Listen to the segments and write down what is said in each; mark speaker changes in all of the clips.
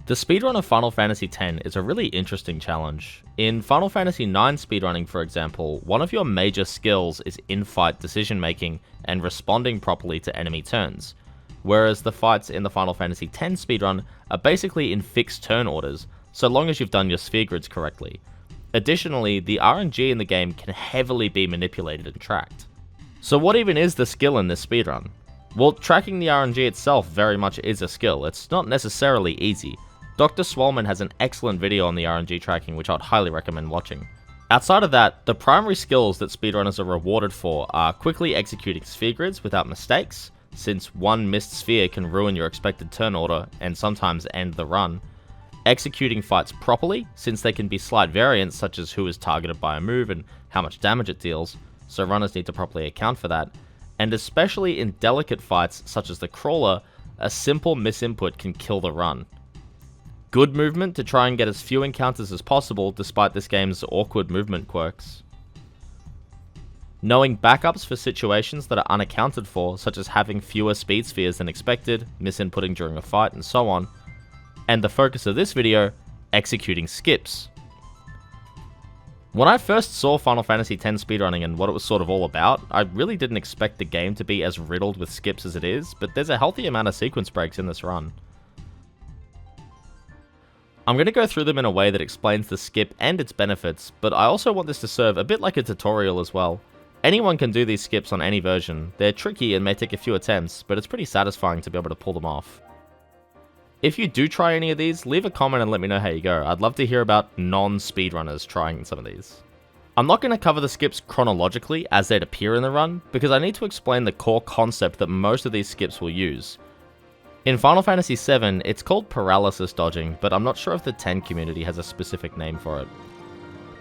Speaker 1: The speedrun of Final Fantasy X is a really interesting challenge. In Final Fantasy IX speedrunning, for example, one of your major skills is in-fight decision making and responding properly to enemy turns, whereas the fights in the Final Fantasy X speedrun are basically in fixed turn orders, so long as you've done your sphere grids correctly. Additionally, the RNG in the game can heavily be manipulated and tracked. So what even is the skill in this speedrun? Well, tracking the RNG itself very much is a skill. It's not necessarily easy. Dr. Swolman has an excellent video on the RNG tracking which I'd highly recommend watching. Outside of that, the primary skills that speedrunners are rewarded for are quickly executing sphere grids without mistakes, since one missed sphere can ruin your expected turn order and sometimes end the run, executing fights properly, since there can be slight variance such as who is targeted by a move and how much damage it deals, so runners need to properly account for that, and especially in delicate fights such as the crawler, a simple misinput can kill the run. Good movement to try and get as few encounters as possible despite this game's awkward movement quirks. Knowing backups for situations that are unaccounted for, such as having fewer speed spheres than expected, misinputting during a fight, and so on. And the focus of this video, executing skips. When I first saw Final Fantasy X speedrunning and what it was sort of all about, I really didn't expect the game to be as riddled with skips as it is, but there's a healthy amount of sequence breaks in this run. I'm going to go through them in a way that explains the skip and its benefits, but I also want this to serve a bit like a tutorial as well. Anyone can do these skips on any version. They're tricky and may take a few attempts, but it's pretty satisfying to be able to pull them off. If you do try any of these, leave a comment and let me know how you go. I'd love to hear about non-speedrunners trying some of these. I'm not going to cover the skips chronologically as they'd appear in the run, because I need to explain the core concept that most of these skips will use. In Final Fantasy VII, it's called paralysis dodging, but I'm not sure if the 10 community has a specific name for it.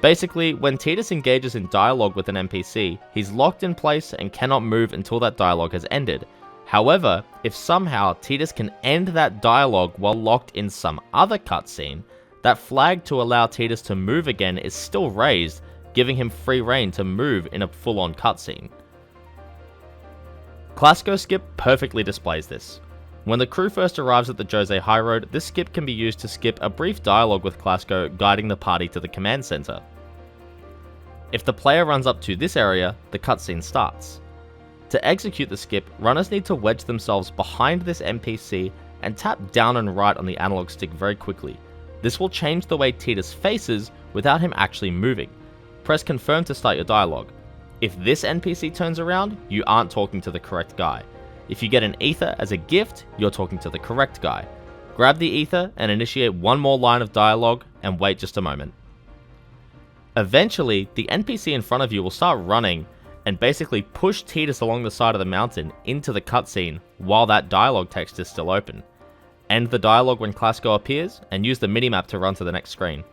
Speaker 1: Basically, when Tidus engages in dialogue with an NPC, he's locked in place and cannot move until that dialogue has ended. However, if somehow Tidus can end that dialogue while locked in some other cutscene, that flag to allow Tidus to move again is still raised, giving him free reign to move in a full-on cutscene. Clasco Skip perfectly displays this. When the crew first arrives at the Jose High Road, this skip can be used to skip a brief dialogue with Clasco guiding the party to the command center. If the player runs up to this area, the cutscene starts. To execute the skip, runners need to wedge themselves behind this NPC and tap down and right on the analog stick very quickly. This will change the way Tidus faces without him actually moving. Press confirm to start your dialogue. If this NPC turns around, you aren't talking to the correct guy. If you get an ether as a gift, you're talking to the correct guy. Grab the ether and initiate one more line of dialogue and wait just a moment. Eventually, the NPC in front of you will start running and basically push Tidus along the side of the mountain into the cutscene while that dialogue text is still open. End the dialogue when Clasco appears and use the minimap to run to the next screen.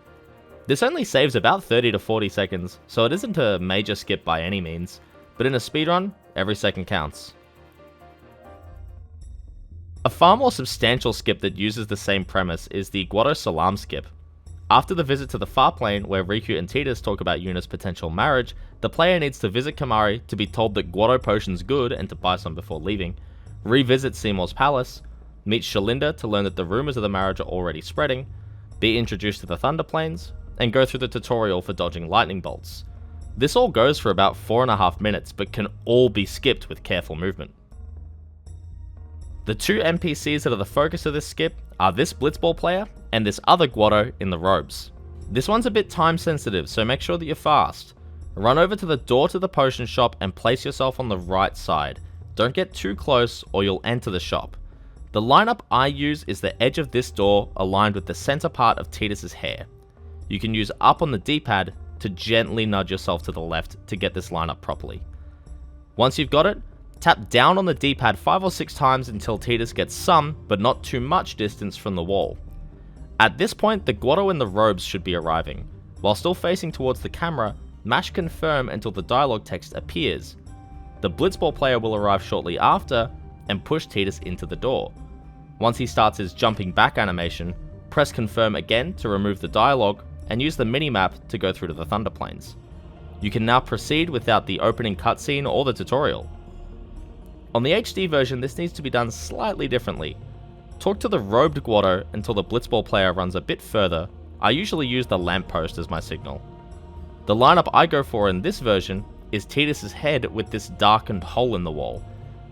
Speaker 1: This only saves about 30 to 40 seconds, so it isn't a major skip by any means, but in a speedrun, every second counts. A far more substantial skip that uses the same premise is the Guado Salam skip. After the visit to the Far Plane, where Riku and Tidus talk about Yuna's potential marriage, the player needs to visit Kamari to be told that Guado Potion's good and to buy some before leaving, revisit Seymour's palace, meet Shalinda to learn that the rumors of the marriage are already spreading, be introduced to the Thunder Plains, and go through the tutorial for dodging lightning bolts. This all goes for about 4.5 minutes, but can all be skipped with careful movement. The two NPCs that are the focus of this skip are this Blitzball player and this other Guado in the robes. This one's a bit time sensitive, so make sure that you're fast. Run over to the door to the potion shop and place yourself on the right side. Don't get too close or you'll enter the shop. The lineup I use is the edge of this door aligned with the center part of Tidus' hair. You can use up on the D-pad to gently nudge yourself to the left to get this lineup properly. Once you've got it, tap down on the D-pad 5 or 6 times until Tidus gets some, but not too much distance from the wall. At this point, the Guado in the robes should be arriving. While still facing towards the camera, mash confirm until the dialogue text appears. The Blitzball player will arrive shortly after and push Tidus into the door. Once he starts his jumping back animation, press confirm again to remove the dialogue and use the minimap to go through to the Thunder Plains. You can now proceed without the opening cutscene or the tutorial. On the HD version, this needs to be done slightly differently. Talk to the robed Guado until the blitzball player runs a bit further. I usually use the lamppost as my signal. The lineup I go for in this version is Tidus's head with this darkened hole in the wall.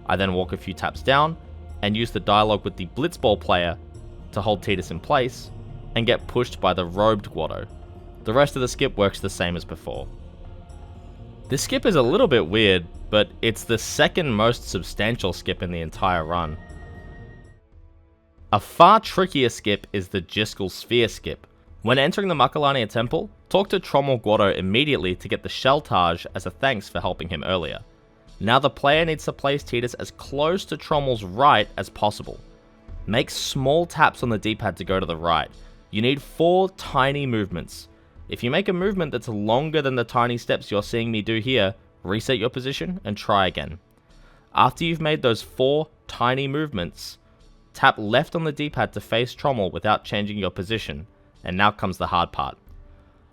Speaker 1: I then walk a few taps down and use the dialogue with the blitzball player to hold Tidus in place and get pushed by the robed Guado. The rest of the skip works the same as before. This skip is a little bit weird, but it's the second most substantial skip in the entire run. A far trickier skip is the Jiskel Sphere skip. When entering the Makalania temple, talk to Trommel Guado immediately to get the Sheltage as a thanks for helping him earlier. Now the player needs to place Tidus as close to Trommel's right as possible. Make small taps on the D-pad to go to the right. You need 4 tiny movements. If you make a movement that's longer than the tiny steps you're seeing me do here, reset your position and try again. After you've made those 4 tiny movements, tap left on the D-pad to face Trommel without changing your position, and now comes the hard part.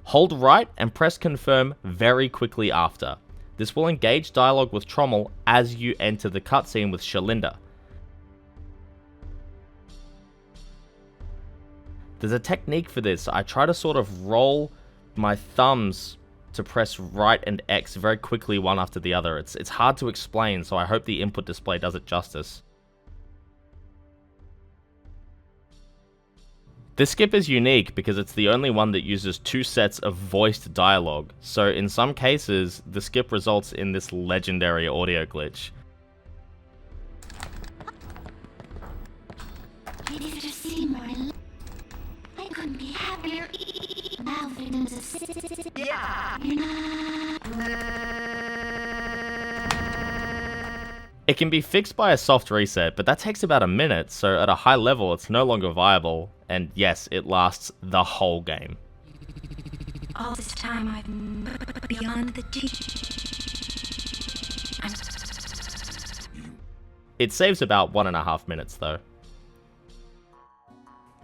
Speaker 1: Hold right and press confirm very quickly after. This will engage dialogue with Trommel as you enter the cutscene with Shalinda. There's a technique for this. I try to sort of roll my thumbs to press right and X very quickly one after the other. It's hard to explain, so I hope the input display does it justice. This skip is unique because it's the only one that uses 2 sets of voiced dialogue, so in some cases, the skip results in this legendary audio glitch. It can be fixed by a soft reset, but that takes about a minute, so at a high level it's no longer viable, and yes, it lasts the whole game.
Speaker 2: All this time I've been beyond the
Speaker 1: It saves about 1.5 minutes though.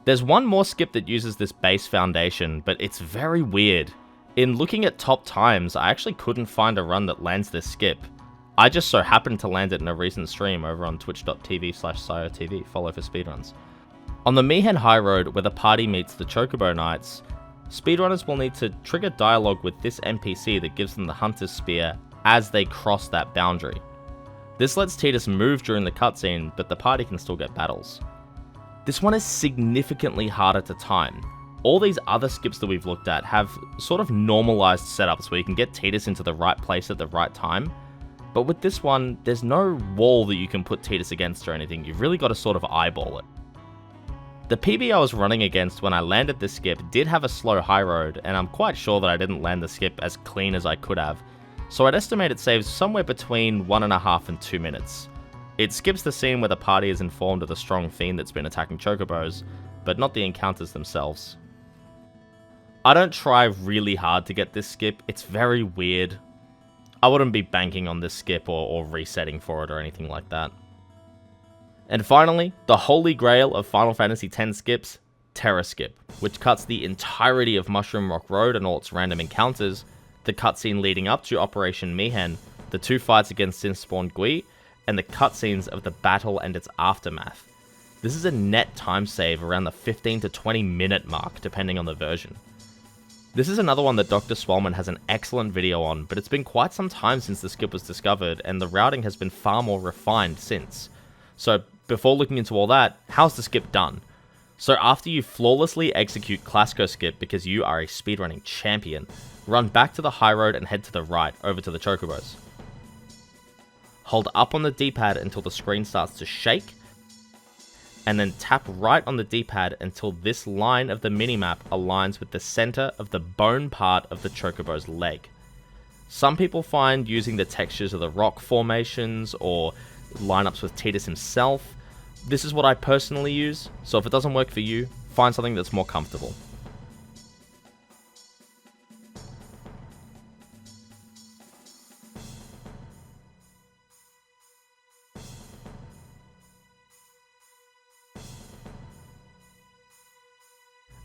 Speaker 1: There's one more skip that uses this base foundation, but it's very weird. In looking at top times, I actually couldn't find a run that lands this skip. I just so happened to land it in a recent stream over on twitch.tv/ScioTV, follow for speedruns. On the Mihen High Road, where the party meets the Chocobo Knights, speedrunners will need to trigger dialogue with this NPC that gives them the Hunter's Spear as they cross that boundary. This lets Tidus move during the cutscene, but the party can still get battles. This one is significantly harder to time. All these other skips that we've looked at have sort of normalized setups where you can get Tidus into the right place at the right time, but with this one, there's no wall that you can put Tidus against or anything. You've really got to sort of eyeball it. The PB I was running against when I landed this skip did have a slow high road, and I'm quite sure that I didn't land the skip as clean as I could have, so I'd estimate it saves somewhere between 1.5 and 2 minutes. It skips the scene where the party is informed of the strong fiend that's been attacking chocobos, but not the encounters themselves. I don't try really hard to get this skip, it's very weird. I wouldn't be banking on this skip or resetting for it or anything like that. And finally, the holy grail of Final Fantasy X skips, Terra Skip, which cuts the entirety of Mushroom Rock Road and all its random encounters, the cutscene leading up to Operation Mihen, the 2 fights against Synthspawn Gui, and the cutscenes of the battle and its aftermath. This is a net time save around the 15 to 20 minute mark, depending on the version. This is another one that Dr. Swellman has an excellent video on, but it's been quite some time since the skip was discovered, and the routing has been far more refined since. So before looking into all that, how's the skip done? So after you flawlessly execute Classico Skip because you are a speedrunning champion, run back to the high road and head to the right, over to the Chocobos. Hold up on the D-pad until the screen starts to shake, and then tap right on the D-pad until this line of the minimap aligns with the center of the bone part of the Chocobo's leg. Some people find using the textures of the rock formations or lineups with Tidus himself. This is what I personally use, so if it doesn't work for you, find something that's more comfortable.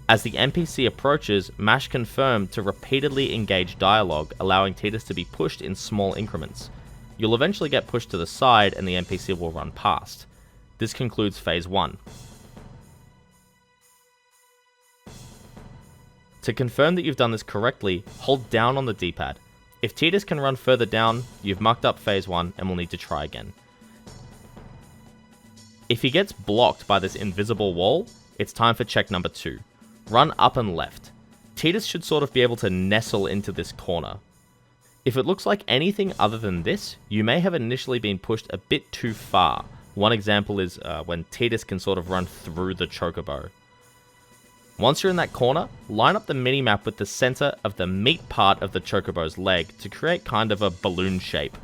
Speaker 1: As the NPC approaches, mash confirm to repeatedly engage dialogue, allowing Tidus to be pushed in small increments. You'll eventually get pushed to the side and the NPC will run past. This concludes phase 1. To confirm that you've done this correctly, hold down on the D-pad. If Tidus can run further down, you've mucked up phase 1 and will need to try again. If he gets blocked by this invisible wall, it's time for check number 2. Run up and left. Tidus should sort of be able to nestle into this corner. If it looks like anything other than this, you may have initially been pushed a bit too far. One example is when Tidus can sort of run through the chocobo. Once you're in that corner, line up the minimap with the center of the meat part of the chocobo's leg to create kind of a balloon shape,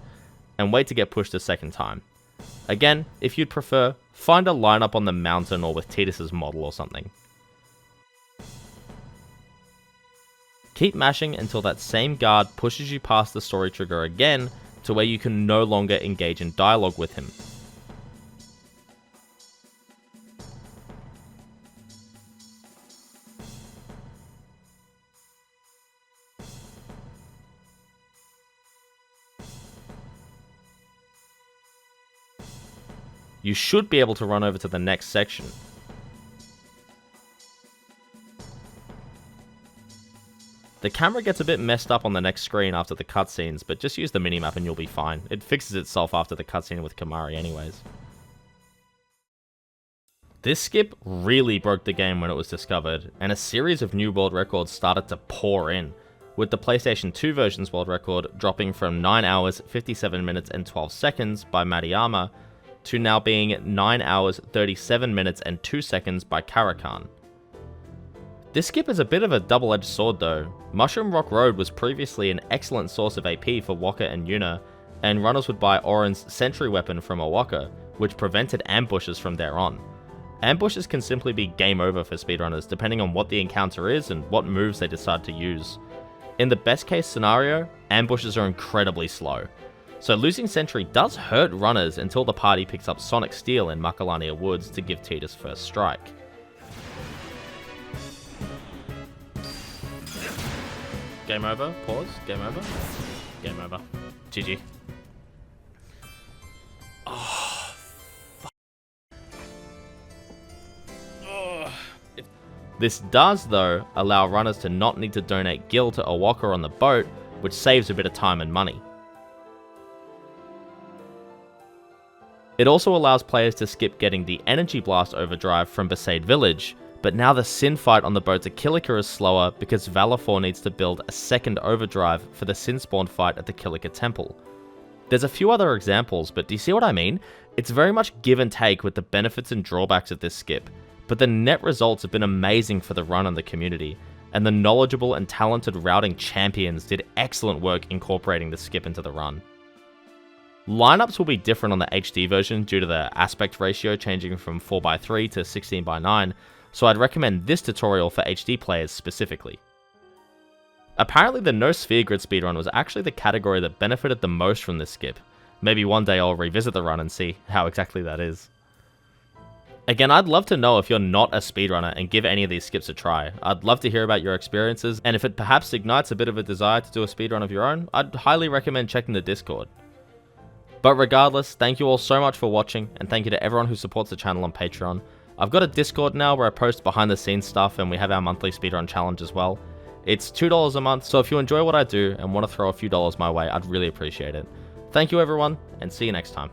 Speaker 1: and wait to get pushed a second time. Again, if you'd prefer, find a lineup on the mountain or with Tidus' model or something. Keep mashing until that same guard pushes you past the story trigger again to where you can no longer engage in dialogue with him. You should be able to run over to the next section. The camera gets a bit messed up on the next screen after the cutscenes, but just use the minimap and you'll be fine. It fixes itself after the cutscene with Kimahri anyways. This skip really broke the game when it was discovered, and a series of new world records started to pour in, with the PlayStation 2 version's world record dropping from 9 hours, 57 minutes and 12 seconds by Madiyama to now being 9 hours, 37 minutes and 2 seconds by Karakan. This skip is a bit of a double-edged sword though. Mushroom Rock Road was previously an excellent source of AP for Wakka and Yuna, and runners would buy Auron's sentry weapon from Wakka, which prevented ambushes from there on. Ambushes can simply be game over for speedrunners depending on what the encounter is and what moves they decide to use. In the best case scenario, ambushes are incredibly slow, so losing sentry does hurt runners until the party picks up Sonic Steel in Macalania Woods to give Tidus first strike. Game over, pause, game over, game over, GG. Oh, fuck. Oh. This does, though, allow runners to not need to donate gil to Wakka on the boat, which saves a bit of time and money. It also allows players to skip getting the Energy Blast overdrive from Besaid Village, but now the Sin fight on the boat to Kilika is slower because Valifor needs to build a second overdrive for the Sin spawn fight at the Kilika Temple. There's a few other examples, but do you see what I mean? It's very much give and take with the benefits and drawbacks of this skip, but the net results have been amazing for the run and the community, and the knowledgeable and talented routing champions did excellent work incorporating the skip into the run. Lineups will be different on the HD version due to the aspect ratio changing from 4:3 to 16:9, so I'd recommend this tutorial for HD players specifically. Apparently the no sphere grid speedrun was actually the category that benefited the most from this skip. Maybe one day I'll revisit the run and see how exactly that is. Again, I'd love to know if you're not a speedrunner and give any of these skips a try. I'd love to hear about your experiences, and if it perhaps ignites a bit of a desire to do a speedrun of your own, I'd highly recommend checking the Discord. But regardless, thank you all so much for watching, and thank you to everyone who supports the channel on Patreon. I've got a Discord now where I post behind the scenes stuff, and we have our monthly speedrun challenge as well. It's $2 a month, so if you enjoy what I do and want to throw a few dollars my way, I'd really appreciate it. Thank you everyone, and see you next time.